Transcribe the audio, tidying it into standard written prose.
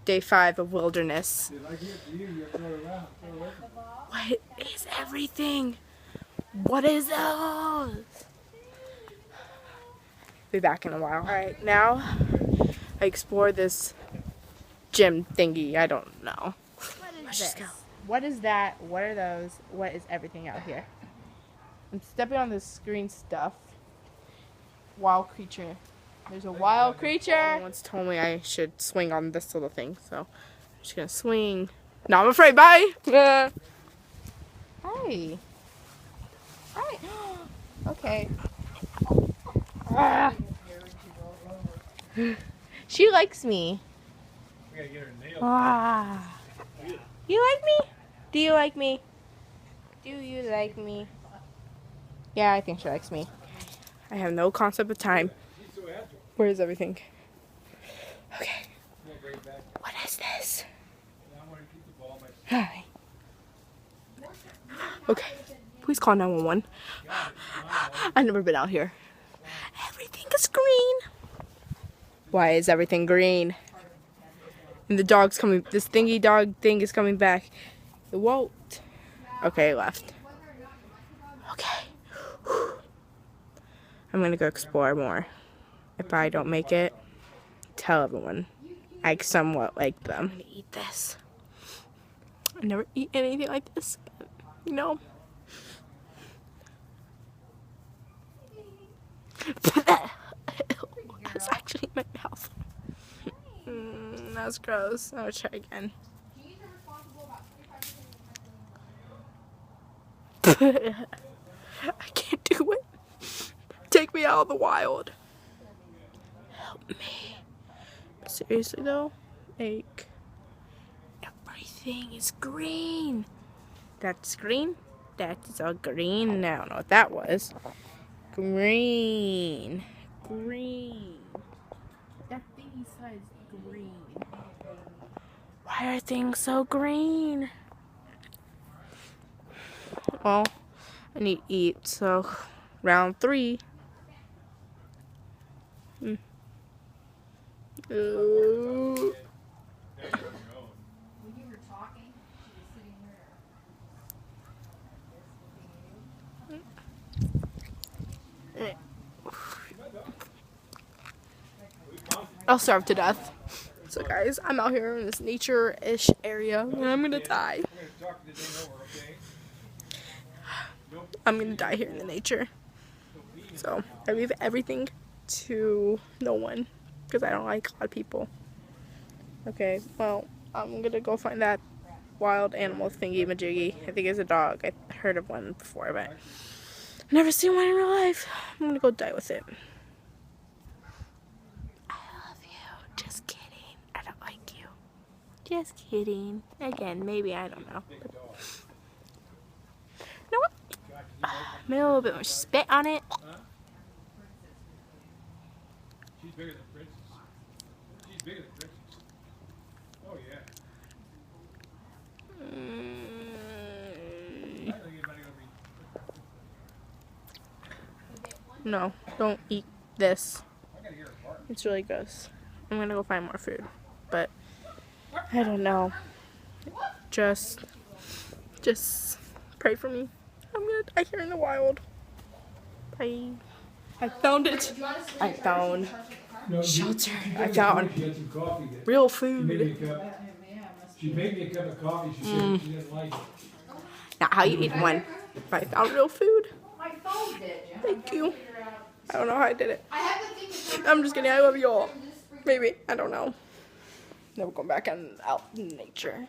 Day 5 of wilderness. What is everything? What is those? Be back in a while. Alright, now I explore this gym thingy. I don't know. Let's just go. What is that? What are those? What is everything out here? I'm stepping on this green stuff. Wild creature. There's a wild creature. Someone once told me I should swing on this little thing, so I'm just gonna swing. No, I'm afraid. Bye. Hi. Hi. Okay. She likes me. We gotta get her nails. You like me? Do you like me? Do you like me? Yeah, I think she likes me. I have no concept of time. Where is everything? Okay. What is this? Hi. Okay. Please call 911. I've never been out here. Everything is green. Why is everything green? And the dog's coming. This thingy dog thing is coming back. It won't. Okay, it left. Okay. I'm gonna go explore more. If I don't make it, tell everyone I somewhat like them. I'm gonna eat this. I never eat anything like this, you know. That's actually in my mouth. That's gross. I'll try again. I can't do it. Take me out of the wild. Help me. Seriously though, like, everything is green. That's green. That's all green. I don't know what that was. Green. Green. That thingy says green. Why are things so green? Well, I need to eat, so round 3. I'll starve to death. So guys, I'm out here in this nature-ish area and I'm gonna die. I'm gonna die here in the nature. So I leave everything to no one because I don't like odd people. Okay, well, I'm gonna go find that wild animal thingy majiggy. I think it's a dog. I heard of one before, but I've never seen one in real life. I'm gonna go die with it. I love you. Just kidding. I don't like you. Just kidding. Again, maybe, I don't know. But you know what? Maybe a little bit more spit on it. She's bigger than Princess. She's bigger than Princess. Oh yeah. No, don't eat this. It's really gross. I'm gonna go find more food, but I don't know. Just pray for me. I'm gonna die here in the wild. Bye. I found it. I found shelter. I found real food. She made me a cup of coffee. She said she didn't like it. Not how you eat one. But I found real food. Thank you. I don't know how I did it. I'm just kidding. I love you all. Maybe. I don't know. Never going back out in nature.